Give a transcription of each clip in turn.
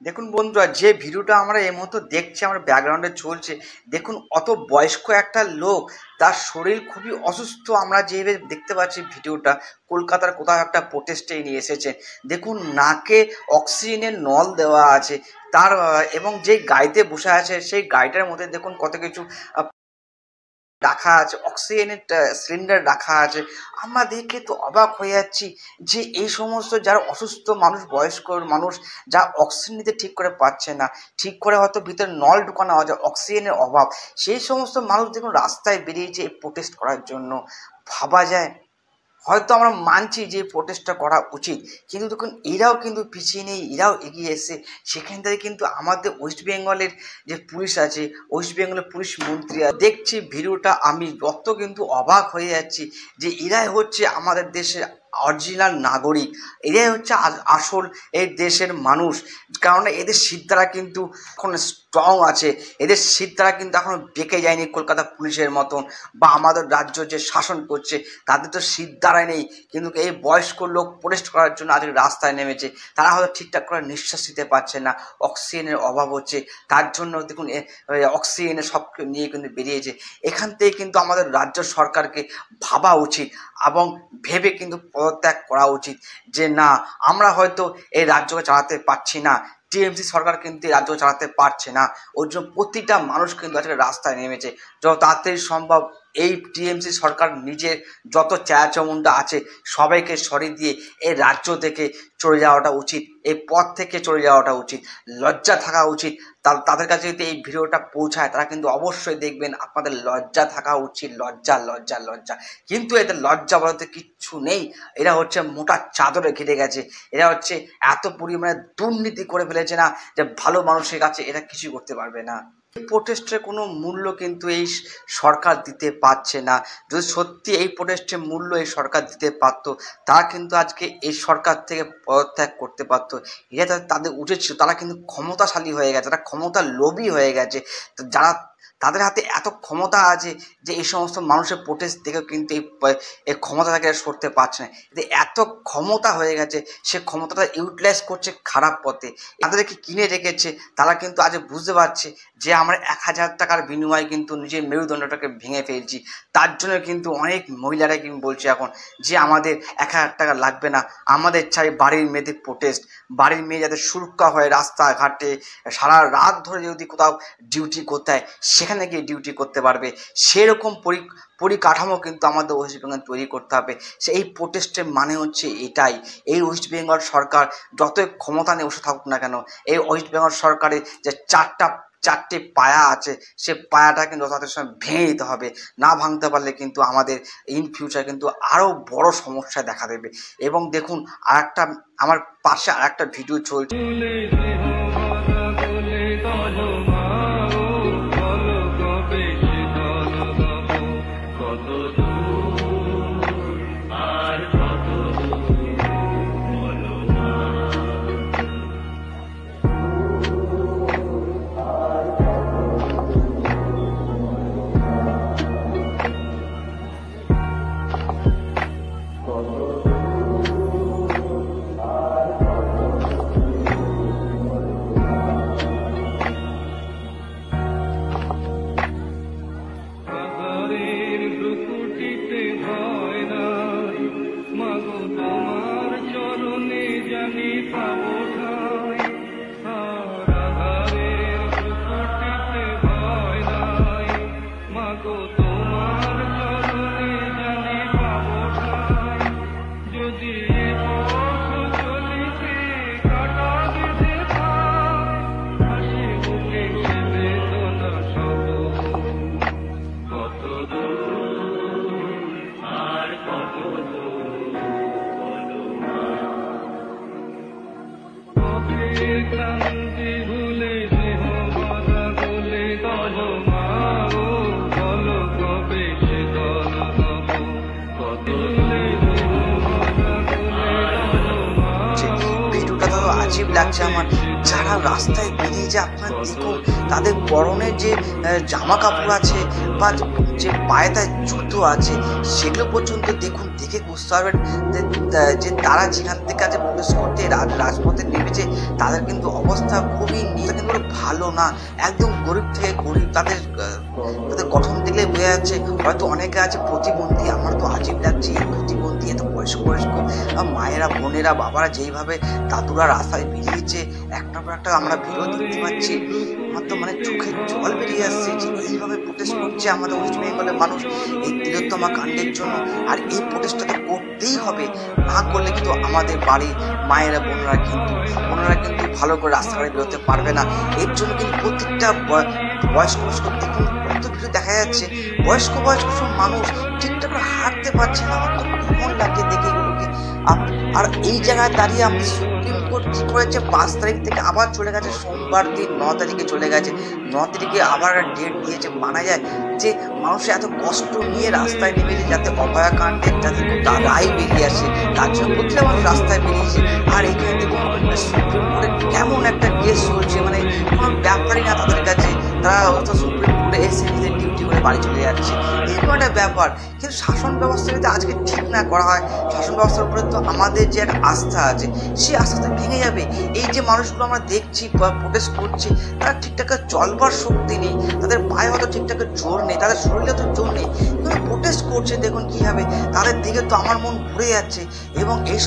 দেখুন বন্ধুরা, যে ভিডিওটা আমরা এই মুহূর্তে দেখছি, আমার ব্যাকগ্রাউন্ডে চলছে, দেখুন অত বয়স্ক একটা লোক, তার শরীর খুবই অসুস্থ। আমরা যেভাবে দেখতে পাচ্ছি ভিডিওটা, কলকাতার কোথাও একটা প্রোটেস্টে নিয়ে এসেছেন। দেখুন নাকে অক্সিজেনের নল দেওয়া আছে তার, এবং যে গাড়িতে বসে আছে সেই গাড়িটার মধ্যে দেখুন কত কিছু রাখা আছে, অক্সিজেনের সিলিন্ডার রাখা আছে। আমরা দেখে তো অবাক হয়ে যাচ্ছি যে এই সমস্ত যারা অসুস্থ মানুষ, বয়স্ক মানুষ, যা অক্সিজেন নিতে ঠিক করে পাচ্ছে না, ঠিক করে হয়তো ভিতরে নল ঢুকানো আছে, অক্সিজেনের অভাব, সেই সমস্ত মানুষ দেখুন রাস্তায় বেরিয়েছে এই প্রোটেস্ট করার জন্য। ভাবা যায়, হয়তো আমরা মানছি যে প্রোটেস্টটা করা উচিত, কিন্তু দেখুন এরাও কিন্তু পিছিয়ে নেই, এরাও এগিয়ে এসে সেখান থেকে কিন্তু আমাদের ওয়েস্ট বেঙ্গলের যে পুলিশ আছে, ওয়েস্ট বেঙ্গলের পুলিশ মন্ত্রী দেখছি ভিডিওটা, আমি যত কিন্তু অবাক হয়ে যাচ্ছি যে এরাই হচ্ছে আমাদের দেশের অরিজিনাল নাগরিক, এরাই হচ্ছে আসল এই দেশের মানুষ। কারণ এদের সিদ্ধারা কিন্তু এখন স্ট্রং আছে, এদের সিদ্ধারা কিন্তু এখনও বেঁকে যায়নি কলকাতা পুলিশের মতন, বা আমাদের রাজ্য যে শাসন করছে তাদের তো সিদ্ধারাই নেই। কিন্তু এই বয়স্ক লোক প্রোটেস্ট করার জন্য আজকে রাস্তায় নেমেছে, তারা হয়তো ঠিকঠাক করে নিঃশ্বাস নিতে পারছে না, অক্সিজেনের অভাব হচ্ছে, তার জন্য দেখুন অক্সিজেনের সব নিয়ে কিন্তু বেরিয়েছে। এখান থেকে কিন্তু আমাদের রাজ্য সরকারকে ভাবা উচিত এবং ভেবে কিন্তু পদত্যাগ করা উচিত, যে না, আমরা হয়তো এই রাজ্যকে চালাতে পারছি না, টিএমসি সরকার কিন্তু এই রাজ্য চালাতে পারছে না, ওর জন্য প্রতিটা মানুষ কিন্তু আজকে রাস্তায় নেমেছে। যত তাড়াতাড়ি সম্ভব এই টিএমসি সরকার নিজের যত চামুন্ডা আছে সবাইকে সরিয়ে দিয়ে এই রাজ্য থেকে চলে যাওয়াটা উচিত, এই পথ থেকে চলে যাওয়াটা উচিত, লজ্জা থাকা উচিত। তাদের কাছে যদি এই ভিডিওটা পৌঁছায় তারা কিন্তু অবশ্যই দেখবেন, আপনাদের লজ্জা থাকা উচিত, লজ্জা লজ্জা লজ্জা। কিন্তু এদের লজ্জা বলতে কিচ্ছু নেই, এরা হচ্ছে মোটা চাদরে ঘেটে গেছে, এরা হচ্ছে এত পরিমাণে দুর্নীতি করে ফেলেছে না যে ভালো মানুষের কাছে এরা কিছু করতে পারবে না। এই প্রোটেস্টের কোনো মূল্য কিন্তু এই সরকার দিতে পারছে না। যদি সত্যি এই প্রোটেস্টের মূল্য এই সরকার দিতে পারতো, তারা কিন্তু আজকে এই সরকার থেকে পদত্যাগ করতে পারতো। এটা তাদের উচিত ছিল। তারা কিন্তু ক্ষমতাশালী হয়ে গেছে, তারা ক্ষমতার লোভী হয়ে গেছে। যারা তাদের হাতে এত ক্ষমতা আছে যে এই সমস্ত মানুষের প্রোটেস্ট দেখেও কিন্তু এই ক্ষমতা থেকে সরতে পারছে না। এত ক্ষমতা হয়ে গেছে, সে ক্ষমতাটা ইউটিলাইজ করছে খারাপ পথে। তাদেরকে কিনে রেখেছে, তারা কিন্তু আজ বুঝতে পারছে যে আমরা 1000 টাকার বিনিময়ে কিন্তু নিজের মেরুদণ্ডটাকে ভেঙে ফেলছি। তার জন্য কিন্তু অনেক মহিলারা কিন্তু বলছে এখন যে আমাদের 1000 টাকা লাগবে না, আমাদের চাই বাড়ির মেয়েদের প্রোটেস্ট, বাড়ির মেয়ে যাতে সুরক্ষা হয়, রাস্তাঘাটে সারা রাত ধরে যদি কোথাও ডিউটি করতে হয় সেখানে গিয়ে ডিউটি করতে পারবে, সেরকম পরিকাঠামো কিন্তু আমাদের ওয়েস্ট বেঙ্গল তৈরি করতে হবে। এই প্রোটেস্টের মানে হচ্ছে এটাই। এই ওয়েস্ট বেঙ্গল সরকার যতই ক্ষমতা নিয়ে বসে থাকুক না কেন, এই ওয়েস্ট বেঙ্গল সরকারের যে চারটে পায়া আছে, সে পায়াটা কিন্তু তাদের সময় ভেঙে দিতে হবে। না ভাঙতে পারলে কিন্তু আমাদের ইন ফিউচার কিন্তু আরও বড় সমস্যা দেখা দেবে। এবং দেখুন আমার পাশে আরেকটা ভিডিও চলছে। আজীব লাগছে আমার। যারা রাস্তায় বেরিয়ে যে আপনারা দেখুন তাদের পরনের যে জামা কাপড় আছে বা যে পায়ে তার জুতো আছে সেগুলো পর্যন্ত দেখুন, দেখে বুঝতে পারবেন যে তারা যেখান থেকে আছে প্রবেশ করতে রাজপথে নেমেছে তাদের কিন্তু অবস্থা খুবই কিন্তু ভালো না, একদম গরিব থেকে গরিব। তাদের গঠন দেখলে বোঝা যাচ্ছে হয়তো অনেকে আছে প্রতিবন্ধী। আমার তো আজীব লাগছে এই প্রতিবন্ধী এত বয়স্ক মায়েরা, বোনেরা, বাবারা যেইভাবে দাদুরা রাস্তায় বেরিয়েছে একটার পর একটা আমরা ভিডিও দেখতে পাচ্ছি। আমার তো মানে চোখের জল বেরিয়ে আসছে যে এইভাবে প্রোটেস্ট করছে আমাদের ওয়েস্ট বেঙ্গলের মানুষ এই তিলোত্তমা কাণ্ডের জন্য। আর এই প্রোটেস্টটা তো করতেই হবে, না করলে কিন্তু আমাদের বাড়ির মায়েরা, বোনেরা কিন্তু ভালো করে রাস্তাঘাটে বেরোতে পারবে না। এর জন্য কিন্তু প্রত্যেকটা বয়স্ক দেখুন কত কিছু দেখা যাচ্ছে, বয়স্ক সব মানুষ ঠিকঠাক করে হাঁটতে পারছে না। আমার তো কেমন লাগছে দেখে এগুলোকে। আর এই জায়গায় দাঁড়িয়ে আমি সুপ্রিম কোর্ট কী করেছে 5 তারিখ থেকে আবার চলে গেছে, সোমবার দিন 9 তারিখে চলে গেছে। 9 তারিখে আবার ডেট দিয়েছে। মানা যায় যে মানুষের এত কষ্ট নিয়ে রাস্তায় নেমেছে যাতে অভয়াকাণ্ডের যাতে রায় বেরিয়ে আসে, তার জন্য প্রতিটা মানুষ রাস্তায় বেরিয়েছে। আর এখানে দেখুন সুপ্রিম কোর্টে কেমন একটা কেস চলছে, মানে কোনো ব্যাপারই না তাদের কাছে। তারা হয়তো সুপ্রিম কোর্টে এসে নিজের ডিউটি করে বাড়ি চলে যাচ্ছে, এরকম একটা ব্যাপার। কিন্তু শাসন ব্যবস্থা যদি আজকে ঠিক না করা হয়, শাসন ব্যবস্থার উপরে তো আমাদের যে একটা আস্থা আছে সেই আস্থাটা ভেঙে যাবে। এই যে মানুষগুলো আমরা দেখছি প্রোটেস্ট করছে তারা ঠিকঠাক চলবার শক্তি নেই, তাদের পায়ে হয়তো ঠিকঠাক জোর নেই, তাদের শরীরে তো জোর নেই, কিন্তু প্রোটেস্ট করছে দেখুন কী হবে। তাদের দিকে তো আমার মন ভরে যাচ্ছে। এবং এই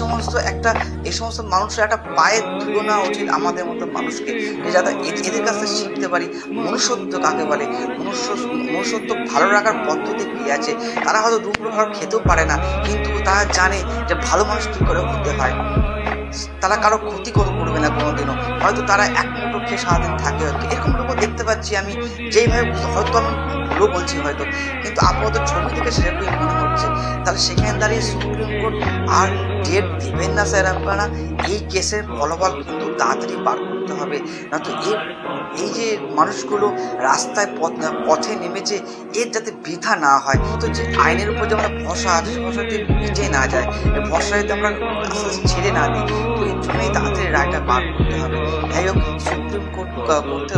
সমস্ত মানুষের একটা পায়ের তুলনা উচিত আমাদের মতো মানুষকে, যাতে এদের কাছ থেকে শিখতে পারি মনুষ্যত্ব কাকে বলে, মনুষ্যত্ব ভালো রাখার পদ্ধতি কী আছে। তারা হয়তো দুপুর খাবার খেতেও পারে না, কিন্তু তারা জানে যে ভালো মানুষ কী করে হতে হয়। তারা কারো ক্ষতি করবে না কোনোদিনও, হয়তো তারা এক মুঠো খেয়ে সারাদিন থাকে। হয়তো এরকম লোকও দেখতে পাচ্ছি আমি, যেইভাবে হয়তো আমি ভুলও বলছি হয়তো, কিন্তু আপাতত ছবি থেকে সেরকমই মনে হচ্ছে। তাহলে সেখানে দাঁড়িয়ে সুপ্রিম কোর্ট আর ডেট দেবেন না স্যার আপনারা? এই কেসের ফলাফল কিন্তু তাড়াতাড়ি বার করতে হবে, না তো এই যে মানুষগুলো রাস্তায় পথে নেমেছে এর যাতে বৃথা না হয়। তো যে আইনের উপর যে আমরা ভরসা আছে সে ভরসা যাতে মিটে না যায়, ভরসা যাতে আমরা আস্তে আস্তে ছেড়ে না দিই। তো এর জন্যই তাড়াতাড়ি রায়টা বার করতে হবে। যাই হোক, সুপ্রিম কোর্ট করতে